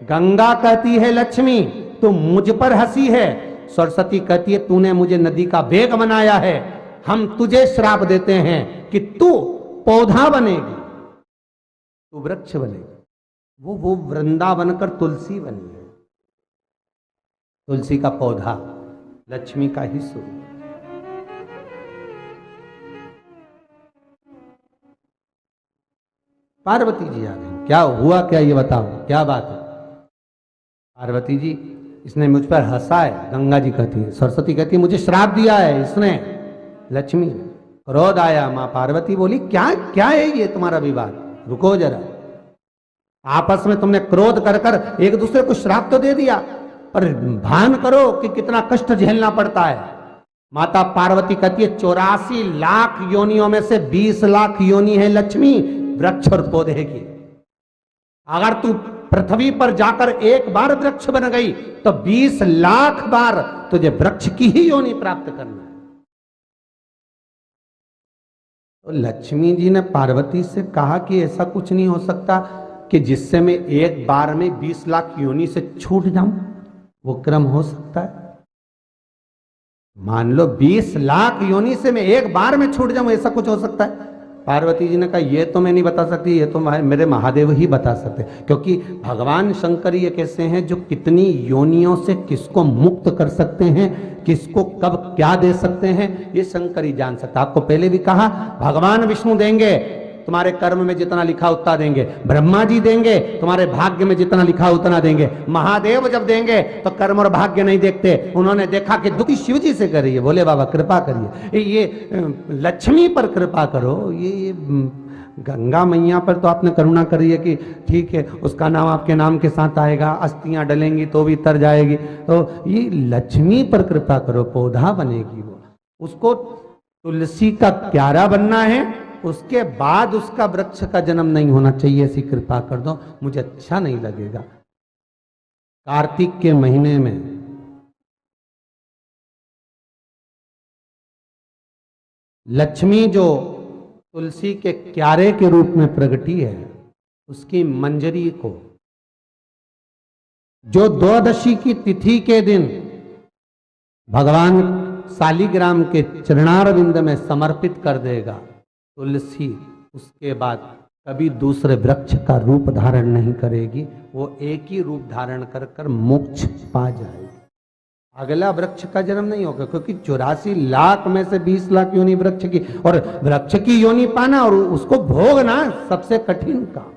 गंगा कहती है लक्ष्मी तू मुझ पर हंसी है, सरस्वती कहती है तूने मुझे नदी का वेग बनाया है, हम तुझे श्राप देते हैं कि तू पौधा बनेगी, तू वृक्ष बनेगी। वो वृंदा बनकर तुलसी बनी है। तुलसी का पौधा लक्ष्मी का ही स्वरूप। पार्वती जी आ गई। क्या हुआ क्या ये बताओ, क्या बात है? पार्वती जी, इसने मुझ पर हंसा है, गंगा जी कहती है। सरस्वती कहती है मुझे श्राप दिया है इसने, लक्ष्मी ने। क्रोध आया, मां पार्वती बोली क्या क्या है ये तुम्हारा विवाद, रुको जरा। आपस में तुमने क्रोध कर कर एक दूसरे को श्राप तो दे दिया, पर भान करो कि कितना कष्ट झेलना पड़ता है। माता पार्वती कहती है 84 लाख योनियों में से 20 लाख योनि है लक्ष्मी वृक्ष और पौधे की। अगर तू पृथ्वी पर जाकर एक बार वृक्ष बन गई तो 20 लाख बार तुझे वृक्ष की ही योनि प्राप्त करना है। तो लक्ष्मी जी ने पार्वती से कहा कि ऐसा कुछ नहीं हो सकता कि जिससे मैं एक बार में 20 लाख योनि से छूट जाऊं, वो क्रम हो सकता है? मान लो 20 लाख योनि से मैं एक बार में छूट जाऊं, ऐसा कुछ हो सकता है? पार्वती जी ने कहा ये तो मैं नहीं बता सकती, ये तो मेरे महादेव ही बता सकते, क्योंकि भगवान शंकर ये कैसे हैं जो कितनी योनियों से किसको मुक्त कर सकते हैं, किसको कब क्या दे सकते हैं, ये शंकर ही जान सकता। आपको पहले भी कहा भगवान विष्णु देंगे, तुम्हारे कर्म में जितना लिखा उतना देंगे। ब्रह्मा जी देंगे, तुम्हारे भाग्य में जितना लिखा उतना देंगे। महादेव जब देंगे तो कर्म और भाग्य नहीं देखते, उन्होंने देखा कि दुखी शिव जी से करिए, बोले बाबा कृपा करिए, ये लक्ष्मी पर कृपा करो, ये गंगा मैया पर तो आपने करुणा करी है कि ठीक है उसका नाम आपके नाम के साथ आएगा, अस्थियां डलेंगी तो भी तर जाएगी, तो ये लक्ष्मी पर कृपा करो, पौधा बनेगी वो। उसको तुलसी का क्यारा बनना है, उसके बाद उसका वृक्ष का जन्म नहीं होना चाहिए, ऐसी कृपा कर दो, मुझे अच्छा नहीं लगेगा। कार्तिक के महीने में लक्ष्मी जो तुलसी के क्यारे के रूप में प्रगटी है, उसकी मंजरी को जो द्वादशी की तिथि के दिन भगवान शालिग्राम के चरणारविंद में समर्पित कर देगा, तुलसी उसके बाद कभी दूसरे वृक्ष का रूप धारण नहीं करेगी, वो एक ही रूप धारण कर कर मोक्ष पा जाएगी। अगला वृक्ष का जन्म नहीं होगा, क्योंकि 84 लाख में से 20 लाख योनि वृक्ष की, और वृक्ष की योनि पाना और उसको भोगना सबसे कठिन काम।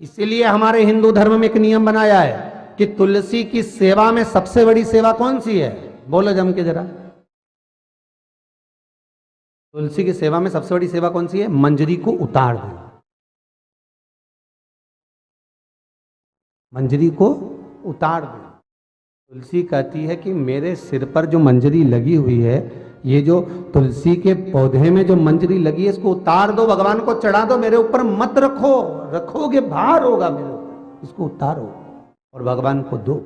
इसीलिए हमारे हिंदू धर्म में एक नियम बनाया है कि तुलसी की सेवा में सबसे बड़ी सेवा कौन सी है, बोलो जम के जरा। तुलसी की सेवा में सबसे बड़ी सेवा कौन सी है? मंजरी को उतार देना। मंजरी को उतार देना। तुलसी कहती है कि मेरे सिर पर जो मंजरी लगी हुई है, ये जो तुलसी के पौधे में जो मंजरी लगी है, इसको उतार दो, भगवान को चढ़ा दो, मेरे ऊपर मत रखो, रखोगे भार होगा मेरे ऊपर, इसको उतारो और भगवान को दो।